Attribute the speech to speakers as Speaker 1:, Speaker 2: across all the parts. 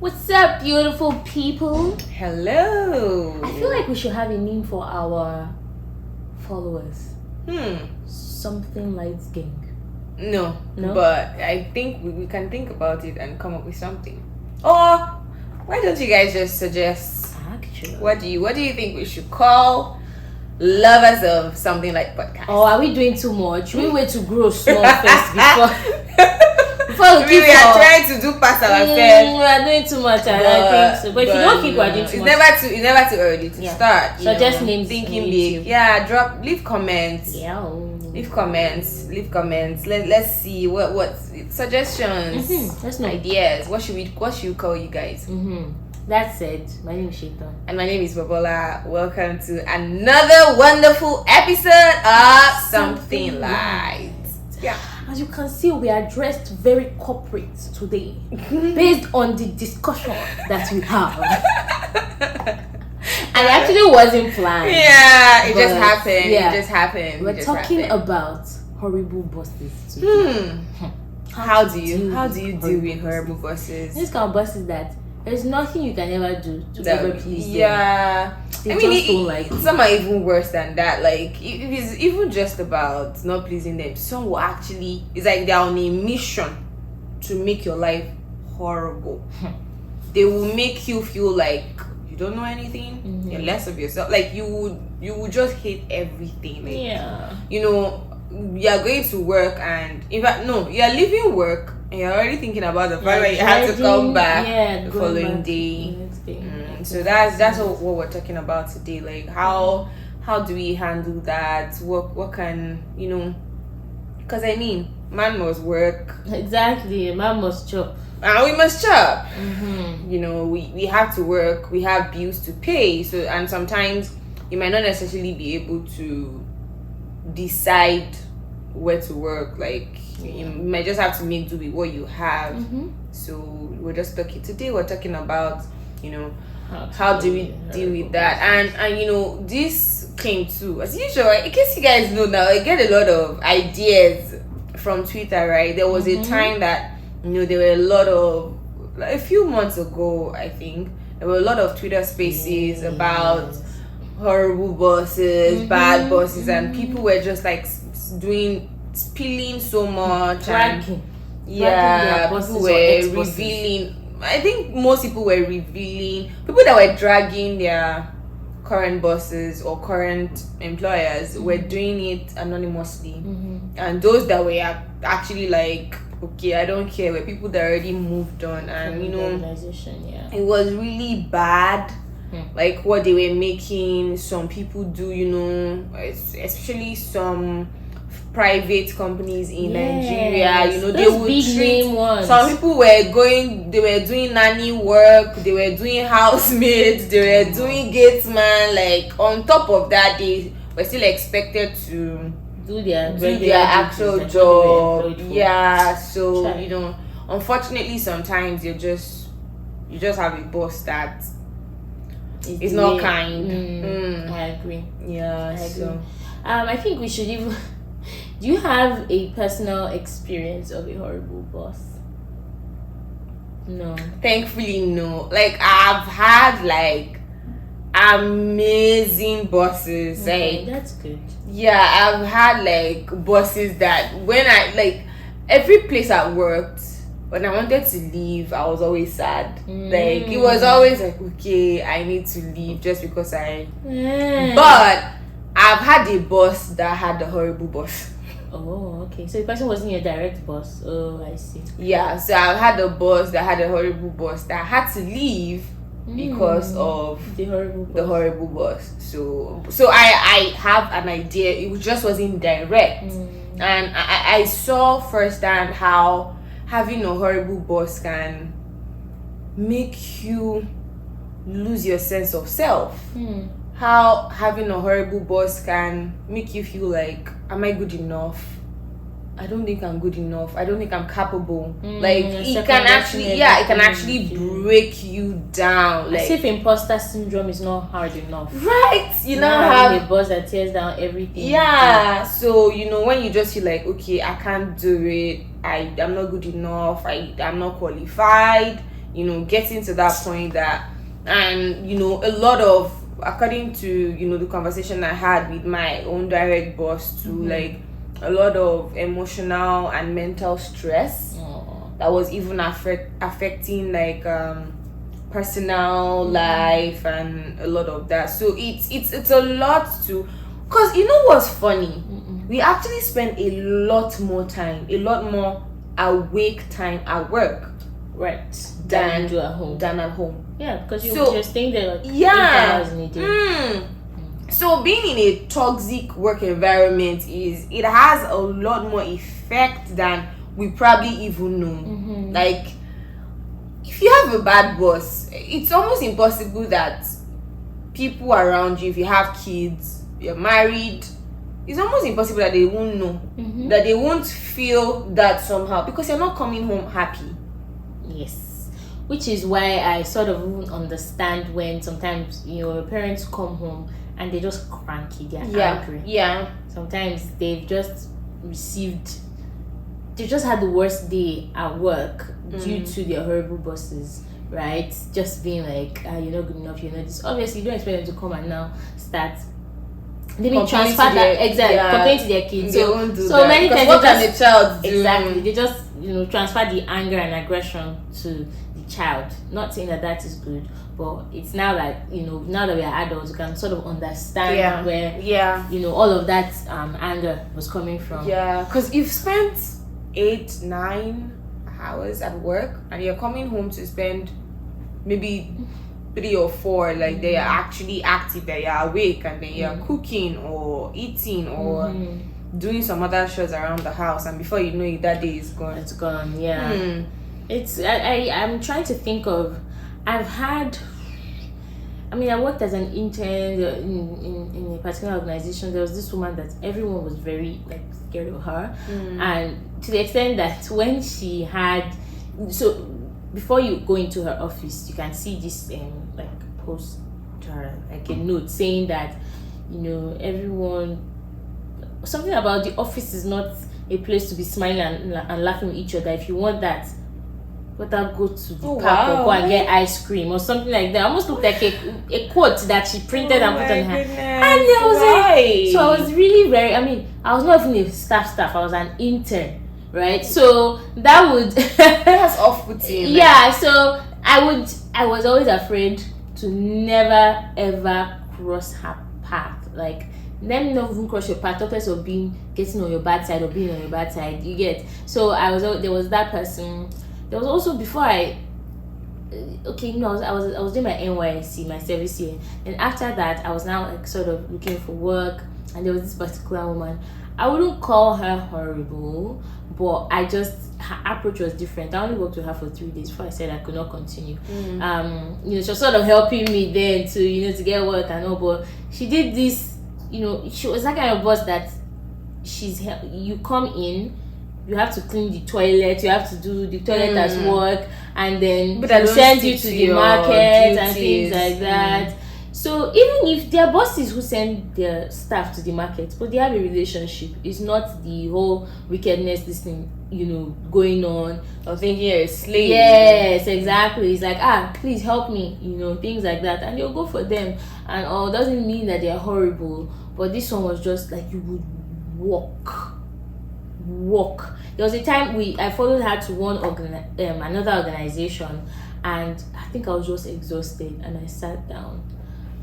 Speaker 1: What's up, beautiful people?
Speaker 2: Hello.
Speaker 1: I feel like we should have a name for our followers. Something light gang.
Speaker 2: No,
Speaker 1: No?
Speaker 2: but I think we can think about it and come up with something. Or why don't you guys just suggest?
Speaker 1: Actually.
Speaker 2: What do you think we should call lovers of something like podcast?
Speaker 1: Or are we doing too much? We wait to grow small first before we
Speaker 2: we are trying to do past ourselves.
Speaker 1: We are doing too much, I think so. But if you don't think we are doing too much,
Speaker 2: it's never too early to start.
Speaker 1: So just names
Speaker 2: thinking big. Yeah, leave comments.
Speaker 1: Yeah.
Speaker 2: Leave comments. Let's see what suggestions,
Speaker 1: Let's know.
Speaker 2: ideas. What should we call you guys?
Speaker 1: That said, my name is Shaitan.
Speaker 2: And my name is Babola. Welcome to another wonderful episode of Something Light. Yeah.
Speaker 1: As you can see, we are dressed very corporate today, based on the discussion that we have. And it actually wasn't planned.
Speaker 2: Yeah, it just happened.
Speaker 1: Yeah.
Speaker 2: It just happened.
Speaker 1: We're talking about horrible bosses today.
Speaker 2: How do you deal with horrible bosses?
Speaker 1: These kind of bosses that there's nothing you can ever do to ever please them.
Speaker 2: Yeah.
Speaker 1: They just don't like you.
Speaker 2: Some are even worse than that. Like, if it's even just about not pleasing them, some will actually, it's like they're on a mission to make your life horrible. They will make you feel like you don't know anything, you're less of yourself. Like, you would just hate everything. Like, you're going to work, and in fact, no, you're leaving work and you're already thinking about the fact that you have to come back the following day. So that's what we're talking about today. Like, how do we handle that? What can because I mean, man must work.
Speaker 1: Exactly, man must chop.
Speaker 2: And we must chop. We have to work, we have bills to pay. So, and sometimes you might not necessarily be able to decide where to work. Like, you might just have to make do with what you have. So we're talking about how do we deal with that. And this came too, as usual, in case you guys know now, I get a lot of ideas from Twitter, right? There was a time that there were a lot of, like, a few months ago, I think there were a lot of Twitter spaces about horrible bosses, bad bosses, and people were just like spilling so much,
Speaker 1: Dragging
Speaker 2: people were revealing. I think most people were revealing, people that were dragging their current bosses or current employers were doing it anonymously, and those that were actually like, okay, I don't care, were people that already moved on, and it was really bad. Like what they were making some people do, especially some private companies in Nigeria, they would treat some people they were doing nanny work, they were doing housemaids, they were doing gatesman. Like, on top of that, they were still expected to do their actual job. Yeah, so unfortunately, sometimes you just have a boss that is not kind.
Speaker 1: I agree.
Speaker 2: Yeah,
Speaker 1: I agree.
Speaker 2: so
Speaker 1: I think we should even. Do you have a personal experience of a horrible boss? No.
Speaker 2: Thankfully, no. Like, I've had like amazing bosses.
Speaker 1: Okay,
Speaker 2: like,
Speaker 1: that's good.
Speaker 2: Yeah, I've had like bosses that when I like every place I worked, when I wanted to leave, I was always sad. Like, it was always like, okay, I need to leave just because But I've had a boss that had a horrible boss.
Speaker 1: Oh, okay. So the person wasn't your direct boss. Oh, I see.
Speaker 2: Yeah, so I've had a boss that had a horrible boss that had to leave because of
Speaker 1: the horrible boss.
Speaker 2: So I have an idea. It just wasn't direct, and I saw firsthand how having a horrible boss can make you lose your sense of self. How having a horrible boss can make you feel like, am I good enough? I don't think I'm good enough. I don't think I'm capable. Like, it can actually break you down. Like,
Speaker 1: as if imposter syndrome is not hard enough.
Speaker 2: Right. You now have
Speaker 1: a boss that tears down everything.
Speaker 2: Yeah. So, when you just feel like, okay, I can't do it. I'm not good enough. I'm not qualified. getting to that point that, and a lot of, according to the conversation I had with my own direct boss too, like a lot of emotional and mental stress that was even affecting like personal life and a lot of that. So it's a lot to, because what's funny, we actually spend a lot more awake time at work,
Speaker 1: right, than you at home. Yeah, because you're staying there like 8 hours in a day.
Speaker 2: So being in a toxic work environment it has a lot more effect than we probably even know. Like, if you have a bad boss, it's almost impossible that people around you, if you have kids, you're married, it's almost impossible that they won't know, that they won't feel that somehow, because you're not coming home happy.
Speaker 1: Yes, which is why I sort of won't understand when sometimes your parents come home and they're just cranky, they're angry.
Speaker 2: Yeah.
Speaker 1: Sometimes they've just had the worst day at work due to their horrible bosses, right? Just being like, you're not good enough, you're not this. Obviously, you don't expect them to come and now start maybe transfer that complain to their kids.
Speaker 2: They won't do
Speaker 1: so
Speaker 2: that.
Speaker 1: Many times
Speaker 2: what can the child do?
Speaker 1: Exactly, they just transfer the anger and aggression to the child. Not saying that is good, but it's now that now that we are adults, we can sort of understand where all of that anger was coming from.
Speaker 2: Yeah, because you've spent 8-9 hours at work and you're coming home to spend maybe 3 or 4, like they are actually active, that you're awake, and then you're cooking or eating or doing some other chores around the house, and before you know it, that day is gone.
Speaker 1: It's gone. Yeah. It's I'm trying to think of, I worked as an intern in a particular organization. There was this woman that everyone was very scared of her, and to the extent that when she had, so before you go into her office, you can see this poster, like a note saying that everyone, something about the office is not a place to be smiling and laughing with each other. If you want that, better go to the park or go and get ice cream or something like that. Almost looked like a quote that she printed and put on her. And there was so I was really very, I was not even a staff, I was an intern, right? So that would
Speaker 2: that's off-putting.
Speaker 1: Yeah, so I was always afraid to never ever cross her path. Like, let me not even cross your path, talk less of getting on your bad side or being on your bad side, you get. So there was that person. There was also, before I was doing my NYSC, my service year, and after that I was now sort of looking for work, and there was this particular woman. I wouldn't call her horrible, but her approach was different. I only worked with her for 3 days before I said I could not continue. She was sort of helping me then to get work and all, but she did this, she was that kind of boss that you come in, you have to clean the toilet, you have to do the toilet as work, and then send you to the market duties and things like that. So even if there are bosses who send their staff to the market, but they have a relationship, it's not the whole wickedness, this thing, going on,
Speaker 2: or thinking you're a slave.
Speaker 1: Yes, exactly. It's like, please help me, things like that, and you'll go for them. And all doesn't mean that they're horrible, but this one was just like, you would walk. There was a time I followed her to another organization, and I think I was just exhausted, and I sat down,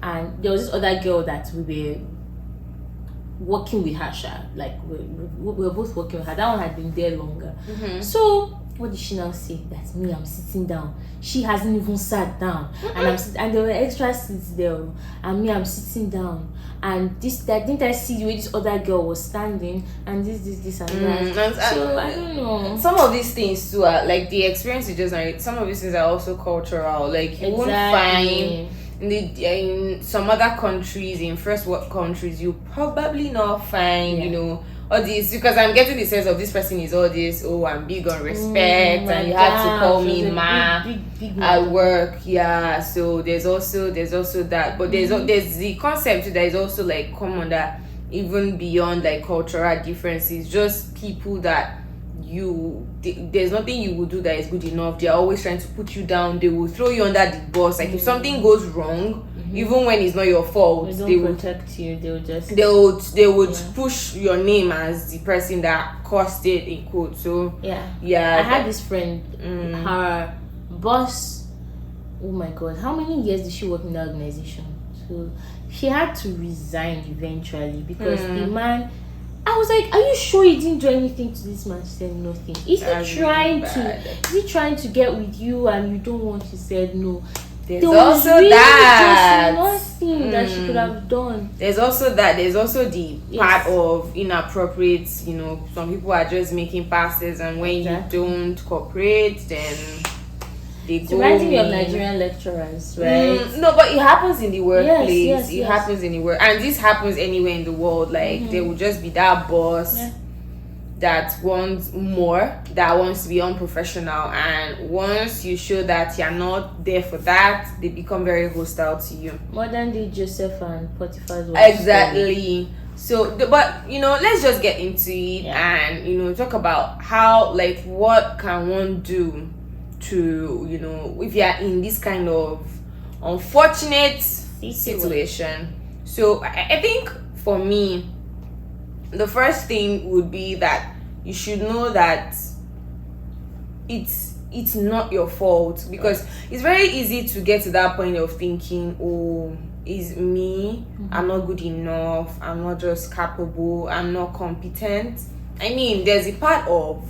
Speaker 1: and there was this other girl that we were working with her, we were both working with her. That one had been there longer. So what did she now say? That me, I'm sitting down. She hasn't even sat down, and there were extra seats there, and me, I'm sitting down. And didn't I see the way this other girl was standing, and this and that. So I don't know.
Speaker 2: Some of these things too are like the experience you just narrate. Some of these things are also cultural. Like you won't find in some other countries, in first world countries, you probably not find all this, because I'm getting the sense of this person is all this, I'm big on respect, and you have to call me ma big at work. Yeah, so there's also that, but there's the concept that is also like come under even beyond like cultural differences, just people that there's nothing you will do that is good enough. They're always trying to put you down. They will throw you under the bus. Like if something goes wrong, even when it's not your fault,
Speaker 1: they will protect you. They will just
Speaker 2: they would push your name as the person that caused it, in quote. So
Speaker 1: I had this friend, her boss, oh my god, how many years did she work in the organization? So she had to resign eventually because the man, I was like, are you sure you didn't do anything to this man? She said nothing. Is he trying to get with you and you don't want? She said no.
Speaker 2: There's also really that
Speaker 1: nothing that she could have done.
Speaker 2: There's also the part of inappropriate, some people are just making passes, and when you don't cooperate, then they go.
Speaker 1: Reminding me of Nigerian lecturers, right?
Speaker 2: No, but it happens in the workplace. It happens in the work, and this happens anywhere in the world. Like there will just be that boss that wants more, that wants to be unprofessional, and once you show that you're not there for that, they become very hostile to you.
Speaker 1: Modern day Joseph and Potiphar's wife.
Speaker 2: Exactly. So but let's just get into it and talk about how, like, what can one do to if you're in this kind of unfortunate situation. So I think for me, the first thing would be that you should know that it's not your fault, because it's very easy to get to that point of thinking, oh, it's me, I'm not good enough, I'm not just capable, I'm not competent. I mean, there's a part of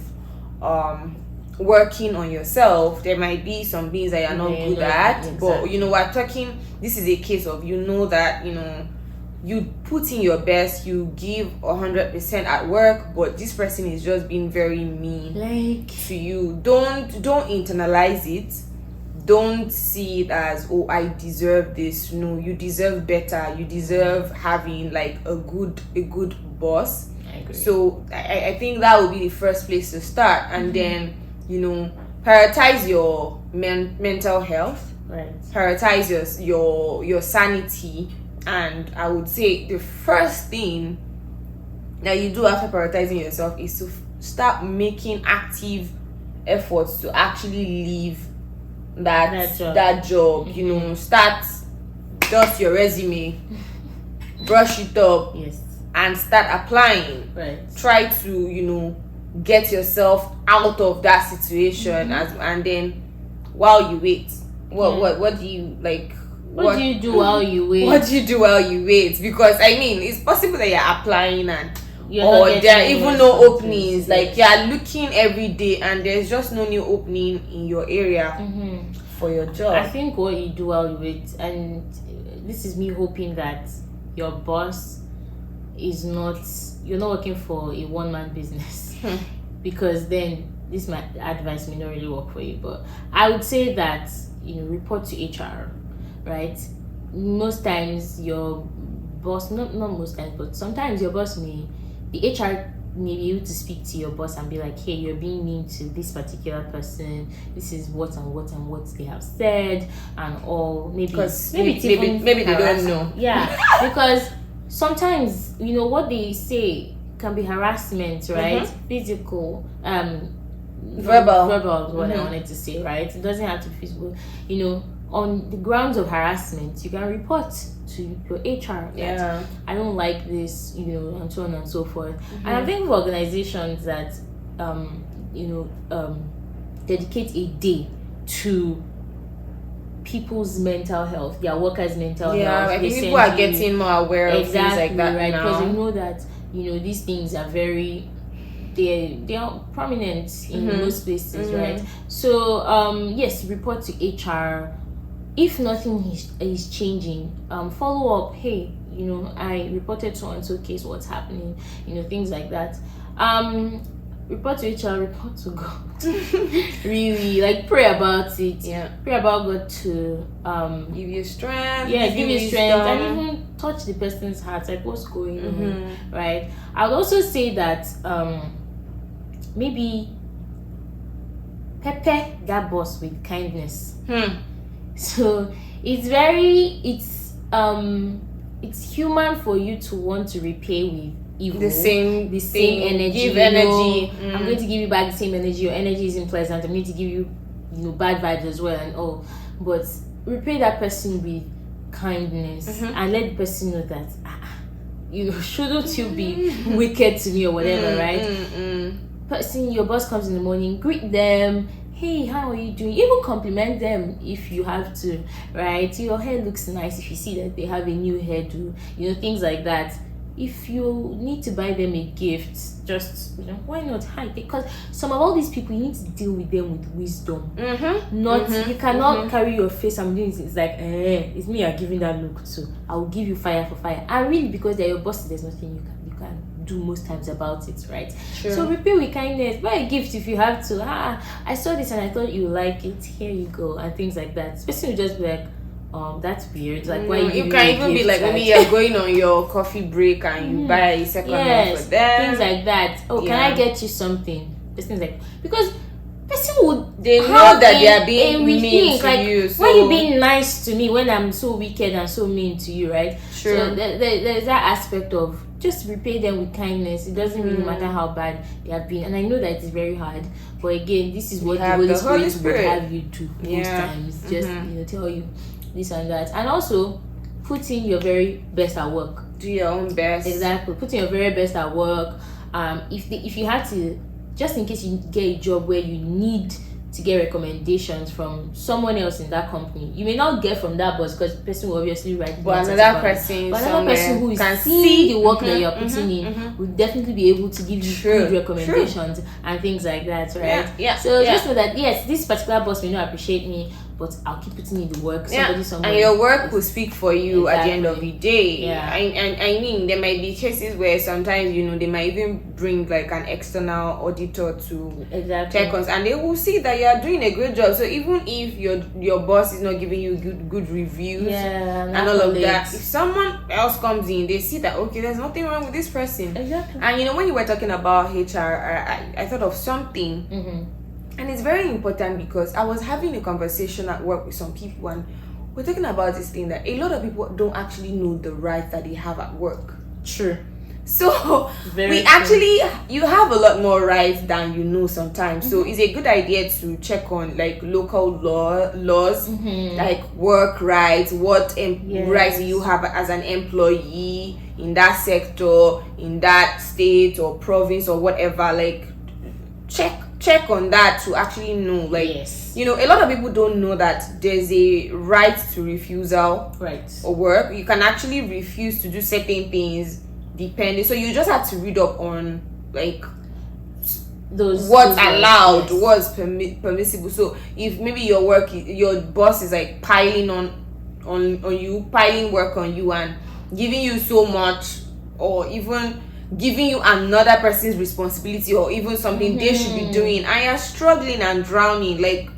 Speaker 2: working on yourself. There might be some things that you're not good at, exactly. But we're talking, this is a case of that you put in your best, you give 100% at work, but this person is just being very mean to you. Don't internalize it. Don't see it as, oh, I deserve this. No, you deserve better. You deserve having like a good boss.
Speaker 1: I agree.
Speaker 2: So I think that would be the first place to start, and then prioritize your mental health.
Speaker 1: Right.
Speaker 2: Prioritize your sanity. And I would say the first thing that you do after prioritizing yourself is to start making active efforts to actually leave that job. Start, dust your resume, brush it up, and start applying.
Speaker 1: Right.
Speaker 2: Try to get yourself out of that situation, and then while you wait, what do you like?
Speaker 1: What do you do while you wait?
Speaker 2: What do you do while you wait? Because it's possible that you're applying and there are even no openings. Like you're looking every day and there's just no new opening in your area for your job.
Speaker 1: I think what you do while you wait, and this is me hoping that your boss you're not working for a one-man business, because then this advice may not really work for you. But I would say that report to HR. Right, most times your boss, not most times, but sometimes your boss the HR may be able to speak to your boss and be like, hey, you're being mean to this particular person, this is what they have said and all. Maybe
Speaker 2: they don't know.
Speaker 1: Because sometimes what they say can be harassment, right? Physical, verbal is what I wanted to say, right? It doesn't have to be physical. On the grounds of harassment, you can report to your HR that I don't like this, and so on and so forth. And I think for organizations that dedicate a day to people's mental health, their workers' mental health.
Speaker 2: I think people are getting more aware of things like that,
Speaker 1: right?
Speaker 2: now.
Speaker 1: Because they know that these things are very, they are prominent in most places, right? So yes, report to HR. If nothing is changing, follow up. Hey, I reported so and so case, what's happening? Things like that. Report to HR, report to God. Really, like, pray about it. Pray about God to
Speaker 2: give you strength.
Speaker 1: Give you strength, and even touch the person's heart, like what's going on, right? I would also say that maybe pepper that boss with kindness. So it's human for you to want to repay with evil,
Speaker 2: the same
Speaker 1: energy.
Speaker 2: Give energy.
Speaker 1: I'm going to give you back the same energy. Your energy isn't pleasant. I'm going to give you, bad vibes as well and all. But repay that person with kindness and let the person know that shouldn't you be wicked to me or whatever, right? Person, your boss comes in the morning, greet them. Hey, how are you doing? Even compliment them if you have to, right? Your hair looks nice. If you see that they have a new hairdo, things like that. If you need to buy them a gift, just why not? Hi, because some of all these people, you need to deal with them with wisdom. You cannot carry your face and doing it. It's like, it's me you're giving that look to. I will give you fire for fire. And really, because they're your boss, there's nothing you can do most times about it, right?
Speaker 2: Sure.
Speaker 1: So repay with kindness. Buy a gift if you have to. I saw this and I thought you like it. Here you go, and things like that. Especially just be like, that's weird. Like, why
Speaker 2: you can even be like, maybe you're going on your coffee break and you buy a second one for them.
Speaker 1: Things like that. Can I get you something? Things like, because person would
Speaker 2: know that they are being mean to you. So
Speaker 1: why are you being nice to me when I'm so wicked and so mean to you, right?
Speaker 2: Sure.
Speaker 1: So there's that aspect of just repay them with kindness. It doesn't really matter how bad they have been, and I know that it's very hard. But again, this is what the Holy Spirit would have you do most times. Just tell you this and that, and also put in your very best at work.
Speaker 2: Do your own best.
Speaker 1: Exactly. Put in your very best at work. If you had to, just in case you get a job where you need to get recommendations from someone else in that company, you may not get from that boss because the person will obviously write.
Speaker 2: But another person
Speaker 1: who can see the work that you're putting in will definitely be able to give you good recommendations and things like that, right? So just know that yes, this particular boss may not appreciate me, but I'll keep putting in the work.
Speaker 2: And your work will speak for you at the end of the day. I mean, there might be cases where sometimes they might even bring like an external auditor to check us, and they will see that you are doing a great job. So even if your boss is not giving you good reviews and all of that, if someone else comes in, they see that okay, there's nothing wrong with this person.
Speaker 1: Exactly.
Speaker 2: And when you were talking about HR, I thought of something. And it's very important because I was having a conversation at work with some people and we're talking about this thing that a lot of people don't actually know the rights that they have at work.
Speaker 1: True.
Speaker 2: So you have a lot more rights than sometimes. So it's a good idea to check on like local laws, like work rights, what rights you have as an employee in that sector, in that state or province or whatever. Like check on that to actually know, like a lot of people don't know that there's a right to refusal or work. You can actually refuse to do certain things depending, so you just have to read up on like what's allowed, what's permissible. So if maybe your boss is like piling on you, piling work on you and giving you so much, or even giving you another person's responsibility or even something they should be doing, and you're struggling and drowning, like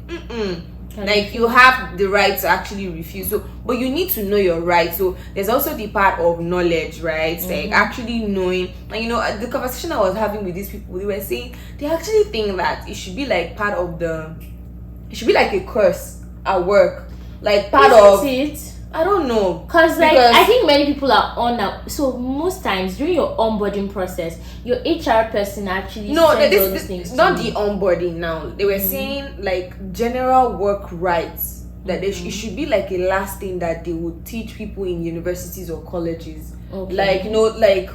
Speaker 2: you have the right to actually refuse. So but you need to know your rights. So there's also the part of knowledge, right? Like actually knowing. And the conversation I was having with these people, they were saying they actually think that it should be like part of it should be like a course at work, like part of
Speaker 1: it.
Speaker 2: I don't know,
Speaker 1: because I think many people are on now. So most times during your onboarding process, your HR person actually
Speaker 2: this things not the onboarding. Now they were saying like general work rights, that it should be like a last thing that they would teach people in universities or colleges. Like like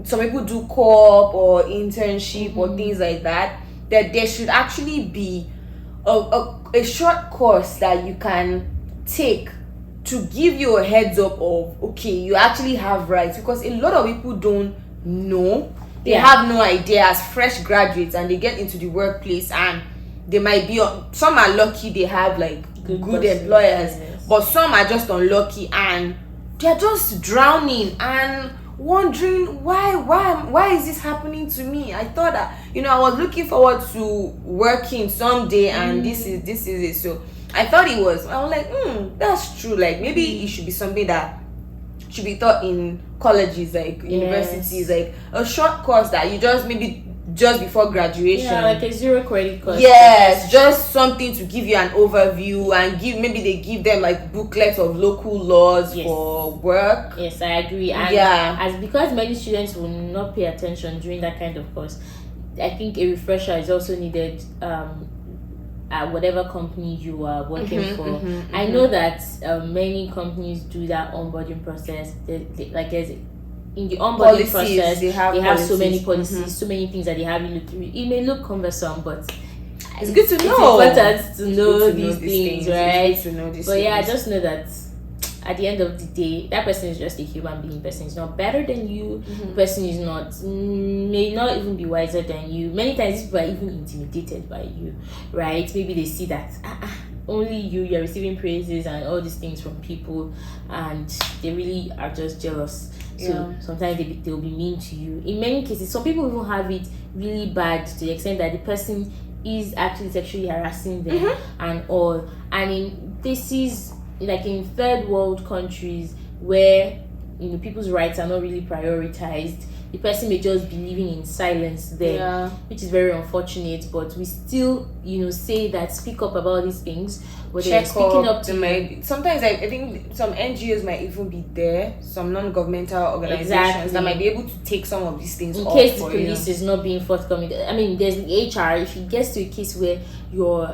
Speaker 2: some people do co-op or internship or things like that. That there should actually be a short course that you can take to give you a heads up of okay, you actually have rights, because a lot of people don't know. They have no idea as fresh graduates, and they get into the workplace and they might be some are lucky they have like good employers, but some are just unlucky and they're just drowning and wondering why is this happening to me. I thought that I was looking forward to working someday and this is it. So I thought I was like, that's true. Like maybe it should be something that should be taught in colleges, like universities, like a short course that you just maybe just before graduation.
Speaker 1: Yeah, like a zero credit course.
Speaker 2: Yes, just something to give you an overview and maybe they give them like booklets of local laws for work.
Speaker 1: Yes, I agree. And as because many students will not pay attention during that kind of course, I think a refresher is also needed at whatever company you are working for. I know that many companies do that onboarding process. There's in the onboarding process, they have so many policies, so many things that they have you look through. It may look cumbersome, but
Speaker 2: it's good to know.
Speaker 1: It's important to know these things, right?
Speaker 2: It's good to know these
Speaker 1: but
Speaker 2: things.
Speaker 1: yeah, just know that at the end of the day, that person is just a human being. Person is not better than you. Person is not may not even be wiser than you. Many times people are even intimidated by you, right? Maybe they see that only you're receiving praises and all these things from people, and they really are just jealous. So sometimes they'll be mean to you. In many cases, some people even have it really bad to the extent that the person is actually sexually harassing them and all. And this is like in third world countries where people's rights are not really prioritized. The person may just be living in silence there, which is very unfortunate. But we still, say that speak up about these things. But they're speaking up to
Speaker 2: sometimes I think some NGOs might even be there, some non-governmental organizations that might be able to take some of these things
Speaker 1: in
Speaker 2: off
Speaker 1: case the police is not being forthcoming. I mean, there's the HR. If it gets to a case where you're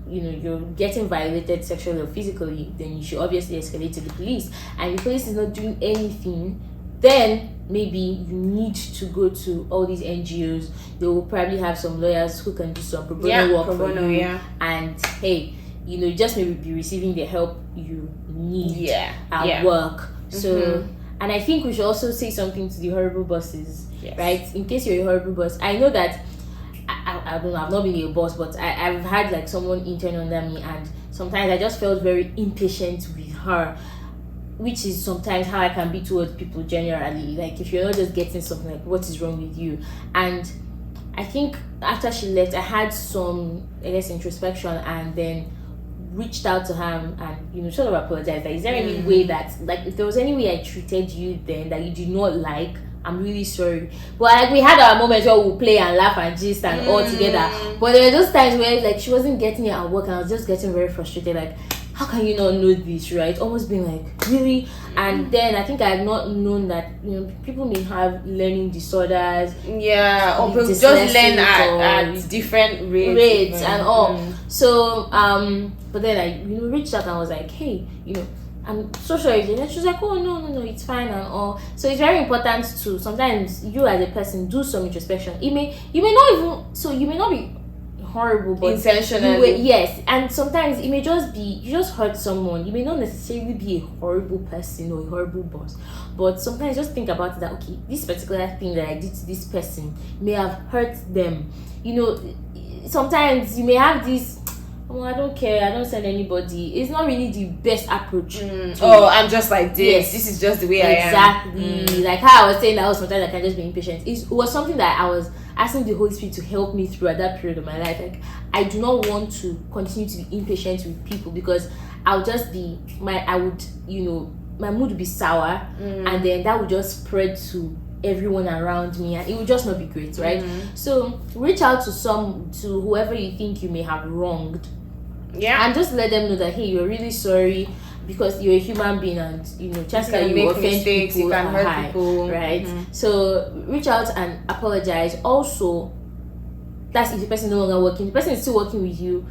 Speaker 1: you're getting violated sexually or physically, then you should obviously escalate to the police. And if the police is not doing anything, then maybe you need to go to all these NGOs. They will probably have some lawyers who can do some pro bono work for you. And hey, just maybe be receiving the help you need at work. So, and I think we should also say something to the horrible bosses, right? In case you're a horrible boss, I know that I don't know, I've not been a boss, but I've had like someone intern under me, and sometimes I just felt very impatient with her, which is sometimes how I can be towards people generally. Like if you're not just getting something, like what is wrong with you? And I think after she left, I had some, introspection, and then reached out to her and sort of apologized. Like, is there any way that, like, if there was any way I treated you then that you did not like, I'm really sorry. But like we had our moments where we'll play and laugh and gist and all together. But there were those times where like she wasn't getting it at work, and I was just getting very frustrated. Like, how can you not know this, right? Almost being like, really? And then I think I had not known that people may have learning disorders.
Speaker 2: Yeah, or just learn at different rates
Speaker 1: and all. So but then I reached out and was like, hey, I'm so sorry. And she was like, oh no, it's fine and all. So it's very important to sometimes you as a person do some introspection. You may not be horrible, but
Speaker 2: intentionally.
Speaker 1: Yes, and sometimes it may just be you just hurt someone. You may not necessarily be a horrible person or a horrible boss, but sometimes just think about it that okay, this particular thing that I did to this person may have hurt them. Sometimes you may have this, oh, I don't care, I don't send anybody. It's not really the best approach.
Speaker 2: I'm just like this. Yes. This is just the way I am.
Speaker 1: Exactly. Like how I was saying that sometimes I can just be impatient. It was something that I was asking the Holy Spirit to help me through at that period of my life. Like, I do not want to continue to be impatient with people, because I'll just be my mood would be sour, and then that would just spread to everyone around me, and it would just not be great, right? So reach out to whoever you think you may have wronged, and just let them know that hey, you're really sorry, because you're a human being, and chances that you offend
Speaker 2: mistakes,
Speaker 1: people
Speaker 2: you can hurt
Speaker 1: high,
Speaker 2: people,
Speaker 1: right? So reach out and apologize. Also, that's if the person is no longer working. The person is still working with you.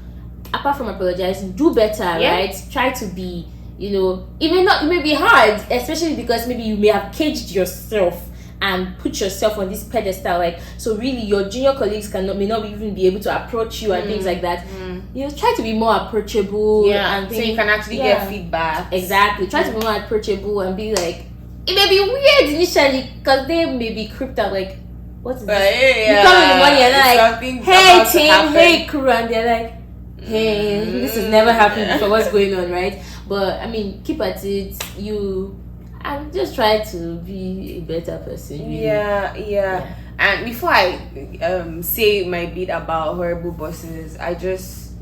Speaker 1: Apart from apologizing, do better, right? Try to be, it may be hard, especially because maybe you may have caged yourself and put yourself on this pedestal, like, so really your junior colleagues may not even be able to approach you and things like that. Try to be more approachable, and
Speaker 2: so you can actually get feedback.
Speaker 1: Exactly. Try to be more approachable and be like, it may be weird initially because they may be creeped out, like, what is this? You come in the morning and they're like, hey team, hey crew, and they're like, hey, this has never happened before, what's going on, right? But I mean, keep at it. And just try to be a better person. Really.
Speaker 2: Yeah. And before I say my bit about horrible bosses, I just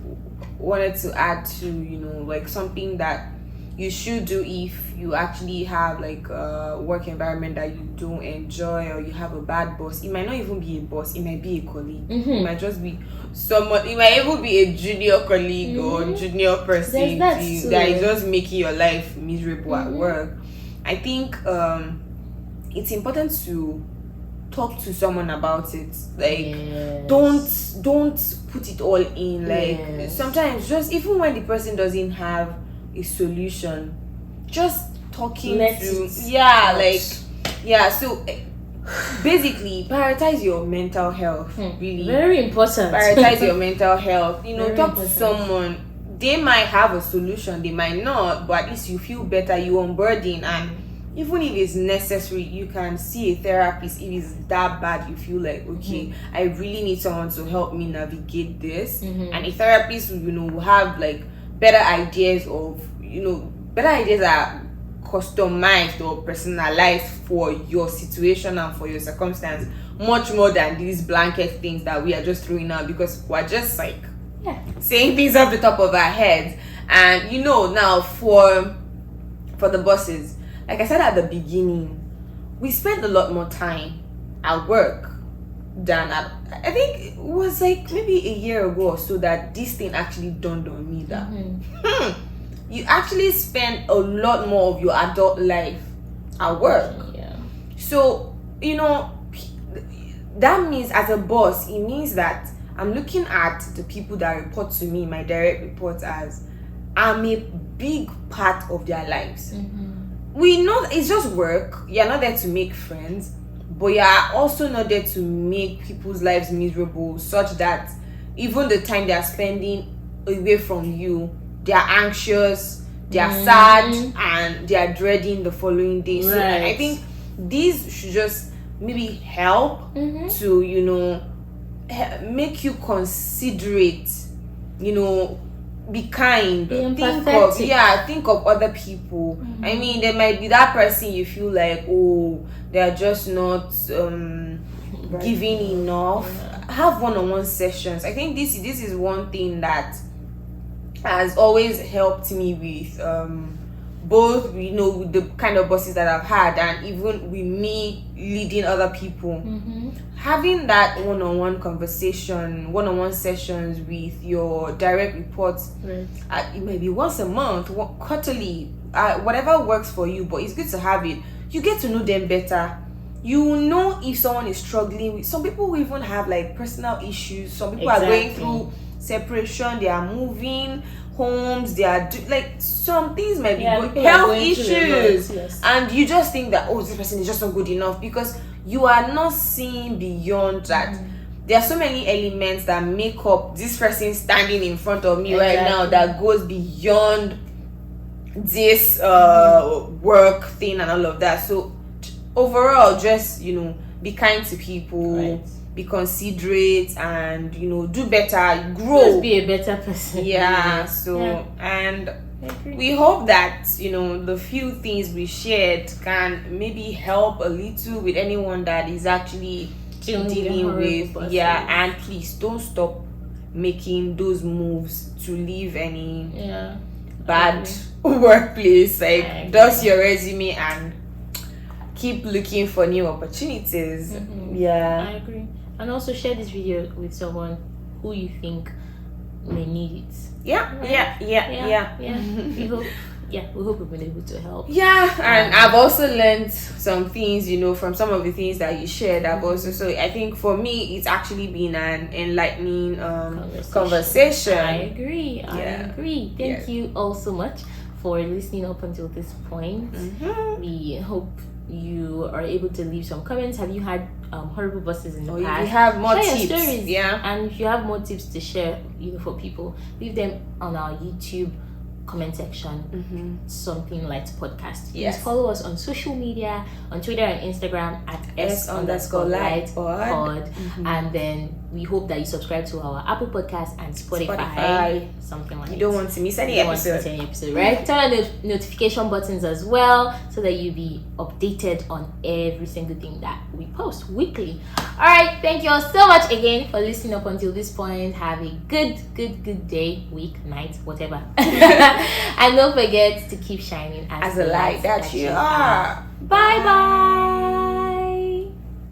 Speaker 2: wanted to add to like something that you should do if you actually have like a work environment that you don't enjoy, or you have a bad boss. It might not even be a boss, it might be a colleague. It might just be someone, it might even be a junior colleague or junior person that is just making your life miserable at work. I think it's important to talk to someone about it. Like don't put it all in. Like sometimes, just even when the person doesn't have a solution, just talking to so basically prioritize your mental health. Really
Speaker 1: very important.
Speaker 2: Prioritize your mental health.
Speaker 1: Very
Speaker 2: talk
Speaker 1: important.
Speaker 2: to someone. They might have a solution, they might not, but at least you feel better, you unburden. And even if it's necessary, you can see a therapist if it's that bad. You feel like, okay, I really need someone to help me navigate this. And a therapist will have like better ideas that are customized or personalized for your situation and for your circumstance, much more than these blanket things that we are just throwing out because we're just like saying things off the top of our heads. And now for the bosses, like I said at the beginning, we spend a lot more time at work than I think it was like maybe a year ago or so that this thing actually dawned on me that you actually spend a lot more of your adult life at work. So that means, as a boss, it means that I'm looking at the people that report to me, my direct reports, as I'm a big part of their lives. We know it's just work. You're not there to make friends, but you're also not there to make people's lives miserable, such that even the time they're spending away from you, they're anxious, they're sad, and they're dreading the following day. So I think these should just maybe help to make you considerate, be kind, think of other people. I mean, there might be that person you feel like, oh, they're just not giving enough. Have one-on-one sessions. I think this is one thing that has always helped me with both with the kind of bosses that I've had, and even with me leading other people. Having that one-on-one conversation, one-on-one sessions with your direct reports, it may be once a month, quarterly, whatever works for you, but it's good to have it. You get to know them better. You know if someone is struggling with, some people even have like personal issues. Some people are going through separation, they are moving homes, they are like some things might be health issues, and you just think that, oh, this person is just not good enough, because you are not seeing beyond that. There are so many elements that make up this person standing in front of me right now that goes beyond this work thing and all of that. So overall, just be kind to people, be considerate, and do better, grow,
Speaker 1: just be a better person.
Speaker 2: And we hope that the few things we shared can maybe help a little with anyone that is actually dealing with and please don't stop making those moves to leave any bad workplace. Like, dust your resume and keep looking for new opportunities.
Speaker 1: I agree. And also share this video with someone who you think may need it. We hope we've been able to help.
Speaker 2: And I've also learned some things, from some of the things that you shared. I've also, so I think for me, it's actually been an enlightening conversation.
Speaker 1: I agree. Thank you all so much for listening up until this point. We hope you are able to leave some comments. Have you had horrible bosses in the past?
Speaker 2: If you have more
Speaker 1: share
Speaker 2: tips,
Speaker 1: your stories, and if you have more tips to share, for people, leave them on our YouTube comment section. Something like podcast. Please follow us on social media, on Twitter and Instagram at s_lightpod. And then we hope that you subscribe to our Apple Podcast and Spotify. Something like that.
Speaker 2: You don't want to miss any episode,
Speaker 1: right? Turn on the notification buttons as well, so that you'll be updated on every single thing that we post weekly. All right, thank you all so much again for listening up until this point. Have a good day, week, night, whatever. And don't forget to keep shining as
Speaker 2: As a light that you are.
Speaker 1: Bye bye.